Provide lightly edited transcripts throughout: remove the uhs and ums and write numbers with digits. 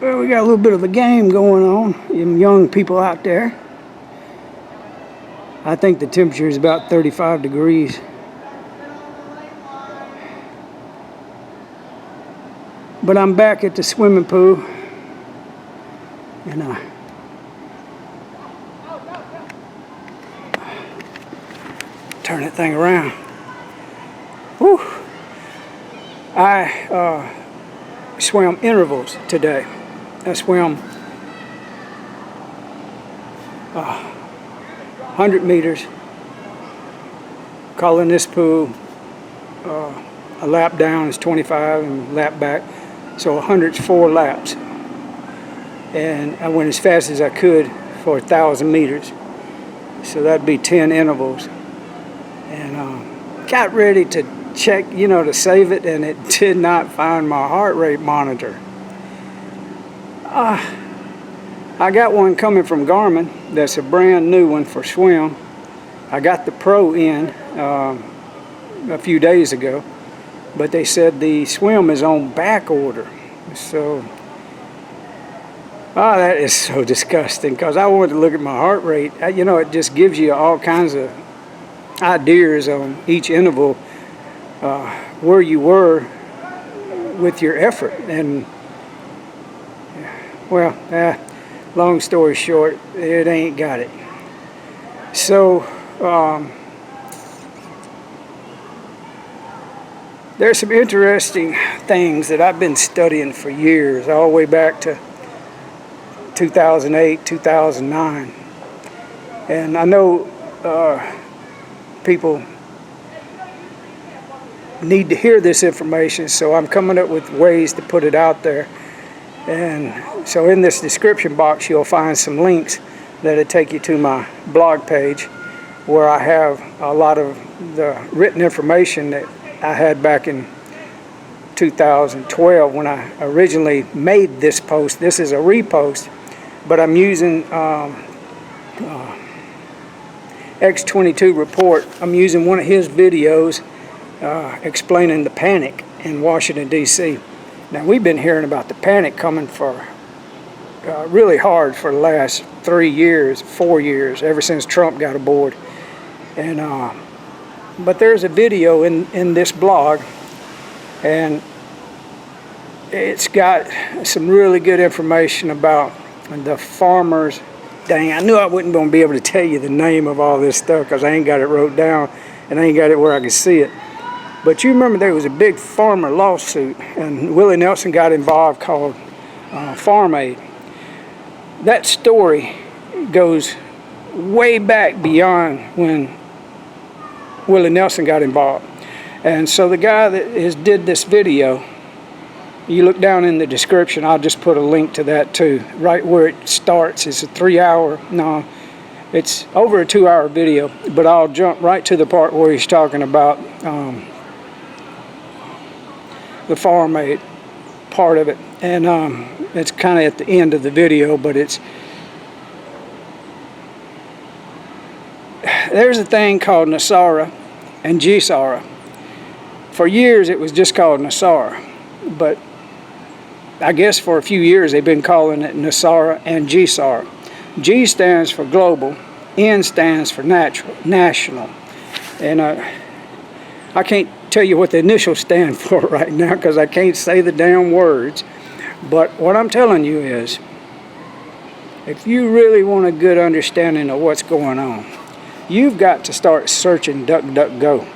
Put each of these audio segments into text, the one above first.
Well, we got a little bit of a game going on, them young people out there. I think the temperature is about 35 degrees. But I'm back at the swimming pool, and turn that thing around. Whew. I swam intervals today. I swam 100 meters, calling this pool a lap down is 25 and lap back, so 100's 4 laps. And I went as fast as I could for 1,000 meters, so that'd be 10 intervals. And got ready to check, to save it, and it did not find my heart rate monitor. I got one coming from Garmin that's a brand new one for swim. I got the Pro in a few days ago, but they said the swim is on back order. So, that is so disgusting, because I wanted to look at my heart rate. It just gives you all kinds of ideas on each interval, where you were with your effort. And well, long story short, it ain't got it. So there's some interesting things that I've been studying for years, all the way back to 2008, 2009. And I know people need to hear this information, so I'm coming up with ways to put it out there. And so in this description box, you'll find some links that'll take you to my blog page, where I have a lot of the written information that I had back in 2012 when I originally made this post. This is a repost, but I'm using X22 report. I'm using one of his videos explaining the panic in Washington, D.C. Now, we've been hearing about the panic coming for really hard for the last 3 years, 4 years, ever since Trump got aboard. And but there's a video in this blog, and it's got some really good information about the farmers. Dang, I knew I wasn't going to be able to tell you the name of all this stuff, because I ain't got it wrote down, and I ain't got it where I can see it. But you remember there was a big farmer lawsuit, and Willie Nelson got involved, called Farm Aid. That story goes way back beyond when Willie Nelson got involved. And so the guy that did this video, you look down in the description, I'll just put a link to that too. Right where it starts, it's a 3-hour, no, it's over a 2-hour video, but I'll jump right to the part where he's talking about the Farm Aid part of it. And it's kind of at the end of the video, but there's a thing called NESARA and GESARA. For years it was just called NESARA, but I guess for a few years they've been calling it NESARA and GESARA. G stands for global, N stands for national. And I can't tell you what the initials stand for right now, because I can't say the damn words. But what I'm telling you is, if you really want a good understanding of what's going on, you've got to start searching DuckDuckGo.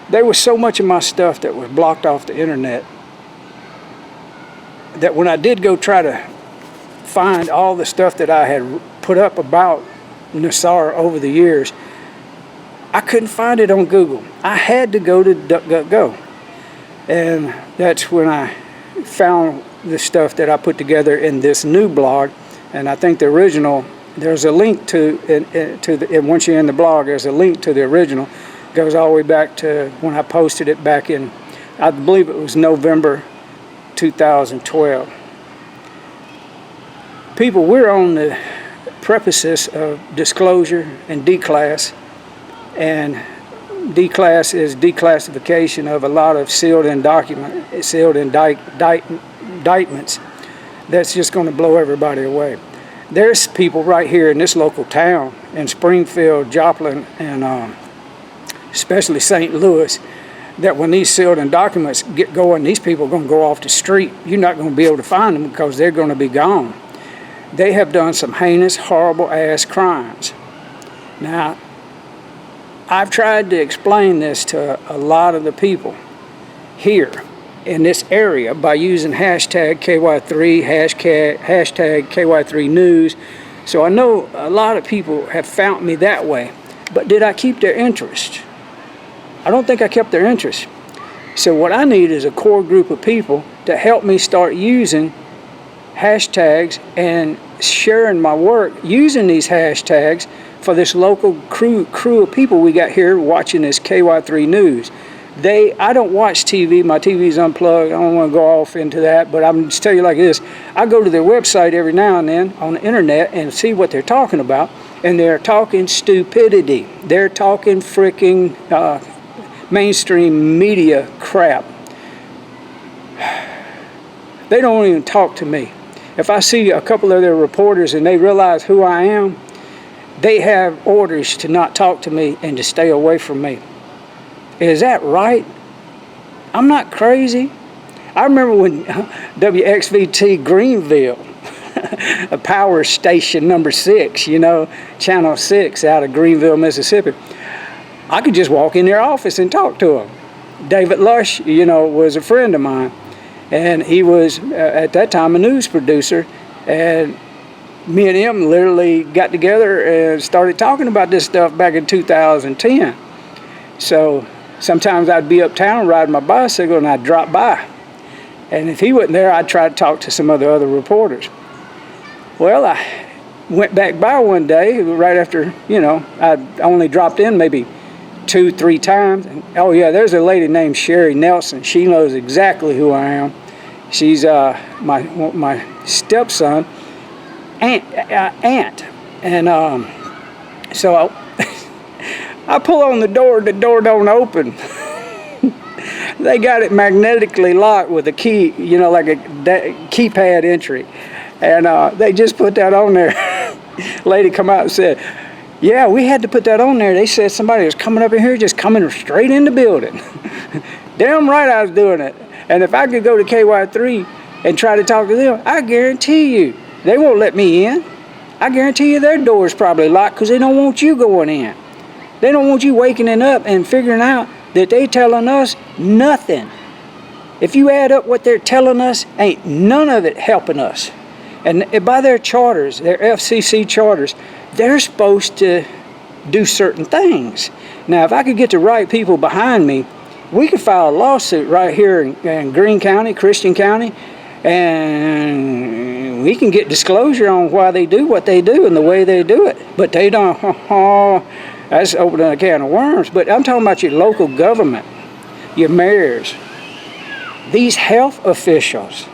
There was so much of my stuff that was blocked off the internet that when I did go try to find all the stuff that I had put up about NESARA over the years, I couldn't find it on Google. I had to go to DuckDuckGo. And that's when I found the stuff that I put together in this new blog. And I think the original, there's a link to and once you're in the blog, there's a link to the original. It goes all the way back to when I posted it back in, I believe it was November 2012. People, we're on the precipice of disclosure and declass. And declass is declassification of a lot of sealed indictments that's just going to blow everybody away. There's people right here in this local town, in Springfield, Joplin, and especially St. Louis, that when these sealed-in documents get going, these people are going to go off the street. You're not going to be able to find them because they're going to be gone. They have done some heinous, horrible-ass crimes. Now, I've tried to explain this to a lot of the people here in this area by using hashtag KY3, hashtag KY3 News. So I know a lot of people have found me that way. But did I keep their interest? I don't think I kept their interest. So what I need is a core group of people to help me start using hashtags and sharing my work using these hashtags for this local crew of people we got here watching this KY3 News. I don't watch TV. My TV's unplugged. I don't want to go off into that, but I'm just tell you like this. I go to their website every now and then on the internet and see what they're talking about, and they're talking stupidity. They're talking freaking mainstream media crap. They don't even talk to me. If I see a couple of their reporters and they realize who I am, they have orders to not talk to me and to stay away from me. Is that right? I'm not crazy. I remember when WXVT Greenville, a power station number 6, channel 6 out of Greenville, Mississippi, I could just walk in their office and talk to them. David Lush, was a friend of mine. And he was, at that time, a news producer. And me and him literally got together and started talking about this stuff back in 2010. So sometimes I'd be uptown riding my bicycle and I'd drop by. And if he wasn't there, I'd try to talk to some of the other reporters. Well, I went back by one day, right after, I only dropped in maybe 2-3 times. And, oh yeah, there's a lady named Sherry Nelson. She knows exactly who I am. She's my stepson, aunt. And so I pull on the door don't open. They got it magnetically locked with a key, like a keypad entry. And they just put that on there. Lady come out and said, yeah, we had to put that on there. They said somebody was coming up in here, just coming straight in the building. Damn right I was doing it. And if I could go to KY3 and try to talk to them, I guarantee you, they won't let me in. I guarantee you their door's probably locked because they don't want you going in. They don't want you waking up and figuring out that they telling us nothing. If you add up what they're telling us, ain't none of it helping us. And by their charters, their FCC charters, they're supposed to do certain things. Now, if I could get the right people behind me, we could file a lawsuit right here in Greene County, Christian County, and we can get disclosure on why they do what they do and the way they do it. But they don't, that's opening a can of worms. But I'm talking about your local government, your mayors, these health officials.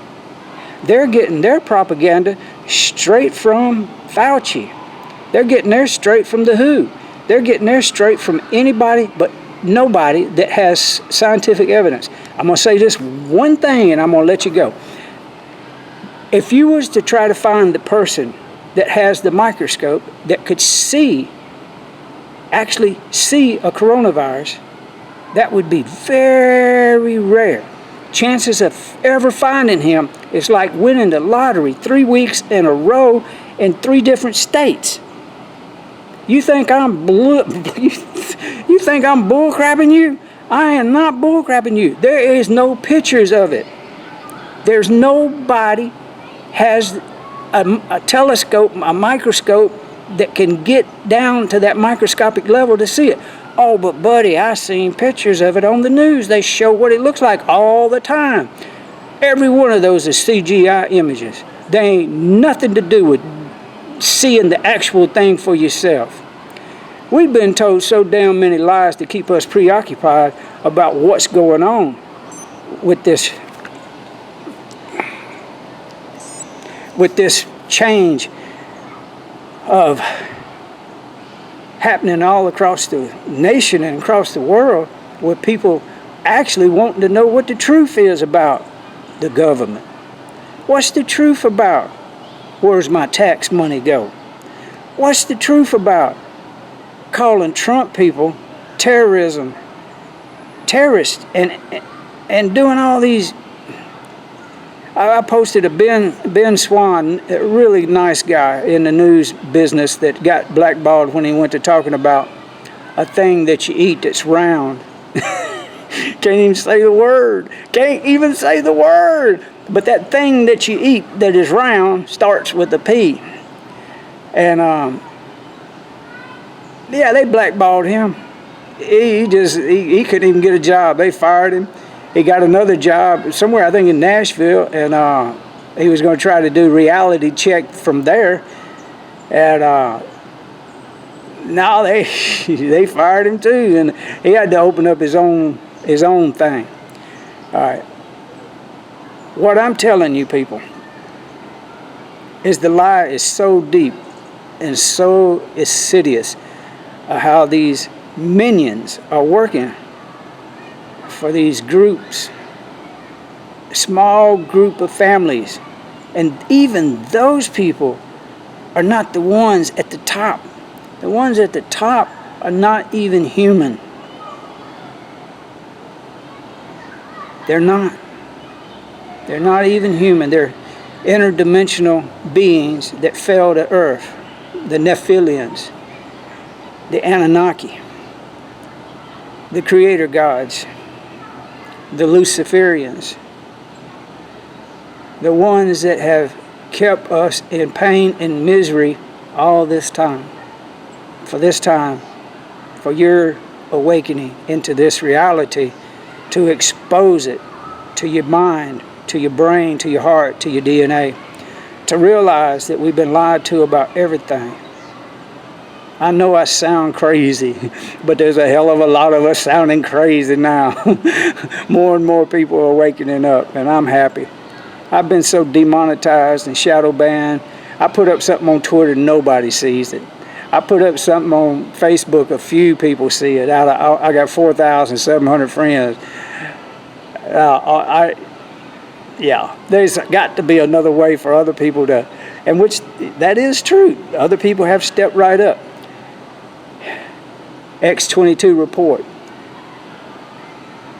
They're getting their propaganda straight from Fauci. They're getting theirs straight from the WHO. They're getting theirs straight from anybody but nobody that has scientific evidence. I'm going to say this one thing and I'm going to let you go. If you was to try to find the person that has the microscope that could actually see a coronavirus, that would be very rare. Chances of ever finding him is like winning the lottery 3 weeks in a row in 3 different states. You think I'm bullcrapping you? I am not bullcrapping you. There is no pictures of it. There's nobody has a telescope, a microscope that can get down to that microscopic level to see it. Oh, but buddy, I seen pictures of it on the news. They show what it looks like all the time. Every one of those is CGI images. They ain't nothing to do with seeing the actual thing for yourself. We've been told so damn many lies to keep us preoccupied about what's going on with this change of happening all across the nation and across the world, with people actually wanting to know what the truth is about the government. What's the truth about where's my tax money go? What's the truth about calling Trump people terrorists and doing all these? I posted a Ben Swan, a really nice guy in the news business that got blackballed when he went to talking about a thing that you eat that's round. Can't even say the word. Can't even say the word. But that thing that you eat that is round starts with a P. And yeah, they blackballed him. He couldn't even get a job. They fired him. He got another job somewhere, I think in Nashville, and he was going to try to do reality check from there. And now they fired him too, and he had to open up his own thing. All right. What I'm telling you people is the lie is so deep and so insidious how these minions are working for these groups, small group of families, and even those people are not the ones at the top. The ones at the top are not even human. They're not. They're not even human. They're interdimensional beings that fell to earth. The Nephilims, the Anunnaki, the creator gods, the Luciferians, the ones that have kept us in pain and misery all this time. For your awakening into this reality, to expose it to your mind, to your brain, to your heart, to your DNA, to realize that we've been lied to about everything. I know I sound crazy, but there's a hell of a lot of us sounding crazy now. More and more people are waking up, and I'm happy. I've been so demonetized and shadow banned. I put up something on Twitter, nobody sees it. I put up something on Facebook, a few people see it. I got 4,700 friends. Yeah, there's got to be another way for other people to, and which that is true. Other people have stepped right up. X22 report,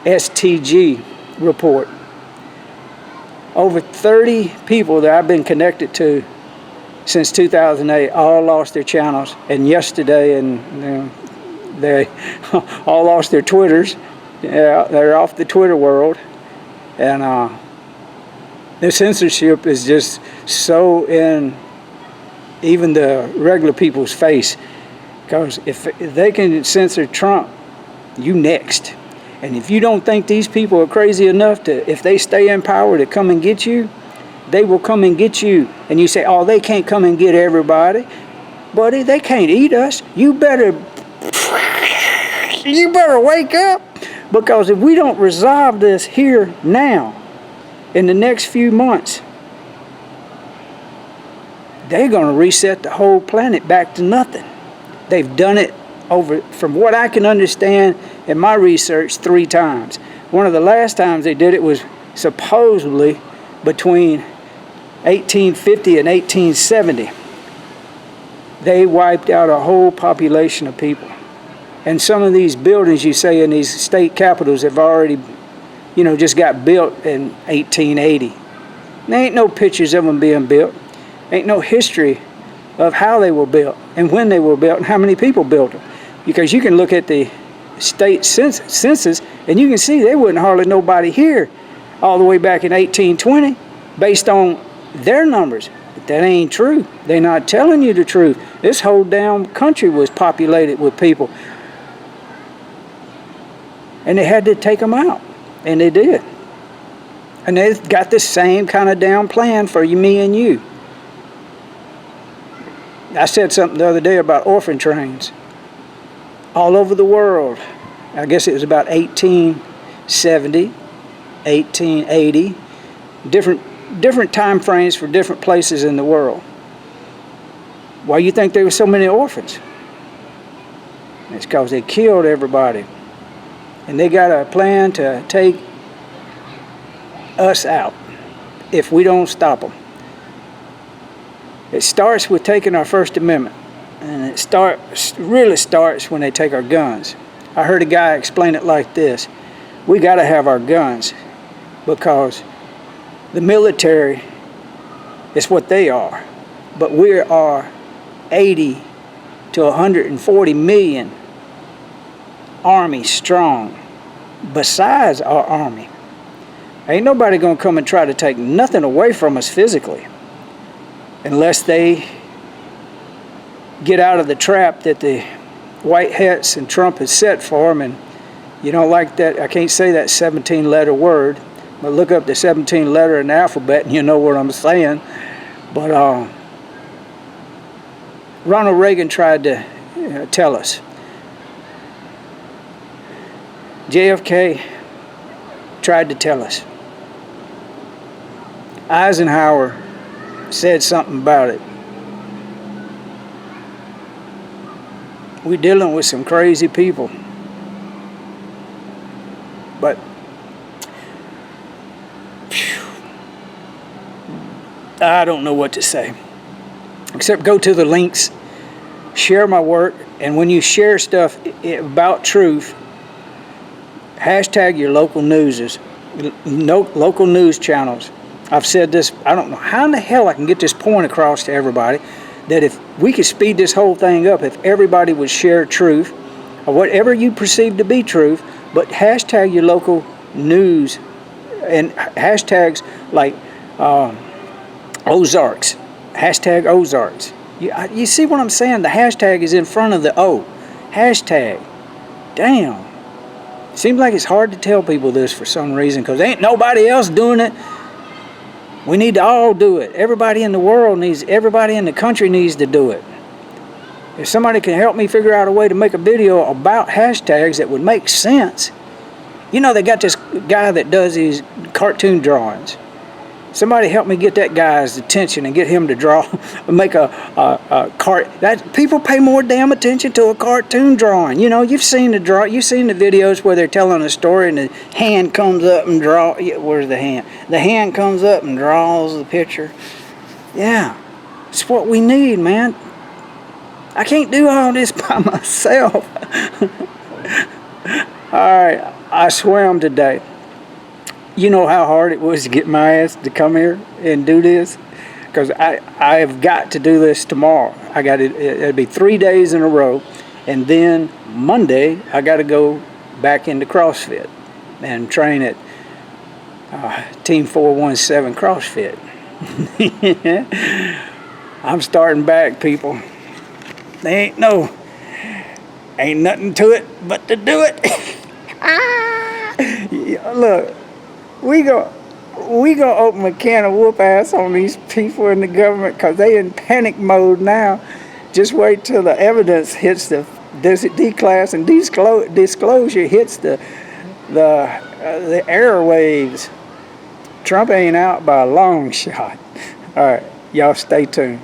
STG report. Over 30 people that I've been connected to since 2008 all lost their channels, and yesterday, and they all lost their Twitters. Yeah, they're off the Twitter world, and the censorship is just so in even the regular people's face. Because if they can censor Trump, you next. And if you don't think these people are crazy enough to, if they stay in power, to come and get you, they will come and get you. And you say, oh, they can't come and get everybody. Buddy, they can't eat us. You better wake up. Because if we don't resolve this here now, in the next few months, they're going to reset the whole planet back to nothing. They've done it over, from what I can understand in my research, 3 times. One of the last times they did it was supposedly between 1850 and 1870. They wiped out a whole population of people. And some of these buildings you say in these state capitals have already, just got built in 1880. There ain't no pictures of them being built. Ain't no history of how they were built and when they were built and how many people built them. Because you can look at the state census and you can see there wasn't hardly nobody here all the way back in 1820 based on their numbers. But that ain't true. They're not telling you the truth. This whole damn country was populated with people. And they had to take them out. And they did. And they've got the same kind of damn plan for you, me and you. I said something the other day about orphan trains. All over the world. I guess it was about 1870, 1880. Different time frames for different places in the world. Why you think there were so many orphans? It's because they killed everybody. And they got a plan to take us out. if we don't stop them. It starts with taking our First Amendment, and it really starts when they take our guns. I heard a guy explain it like this: we got to have our guns because the military is what they are, but we are 80 to 140 million army strong besides our army. Ain't nobody gonna come and try to take nothing away from us physically unless they get out of the trap that the white hats and Trump has set for them. And you don't like that, I can't say that 17-letter word, but look up the 17 letter in the alphabet and you know what I'm saying. But Ronald Reagan tried to tell us. JFK tried to tell us. Eisenhower said something about it. We're dealing with some crazy people. But I don't know what to say, except go to the links, share my work, and when you share stuff about truth, hashtag your local newses, local news channels. I've said this, I don't know how in the hell I can get this point across to everybody, that if we could speed this whole thing up, if everybody would share truth, or whatever you perceive to be truth, but hashtag your local news, and hashtags like Ozarks, hashtag Ozarks. You see what I'm saying? The hashtag is in front of the O. Hashtag. Damn. Seems like it's hard to tell people this for some reason, because ain't nobody else doing it. We need to all do it. Everybody in the world needs, everybody in the country needs to do it. If somebody can help me figure out a way to make a video about hashtags that would make sense. You know, they got this guy that does these cartoon drawings. Somebody help me get that guy's attention and get him to draw, make a that people pay more damn attention to a cartoon drawing. You know, you've seen the videos where they're telling a story and the hand comes up and where's the hand? The hand comes up and draws the picture. Yeah, it's what we need, man. I can't do all this by myself. All right, I swam today. You know how hard it was to get my ass to come here and do this? Because I have got to do this tomorrow. It'll be 3 days in a row. And then Monday, I got to go back into CrossFit and train at Team 417 CrossFit. I'm starting back, people. Ain't nothing to it but to do it. Yeah, look. We go open a can of whoop ass on these people in the government because they in panic mode now. Just wait till the evidence hits the declass and disclosure hits the airwaves. Trump ain't out by a long shot. All right, y'all stay tuned.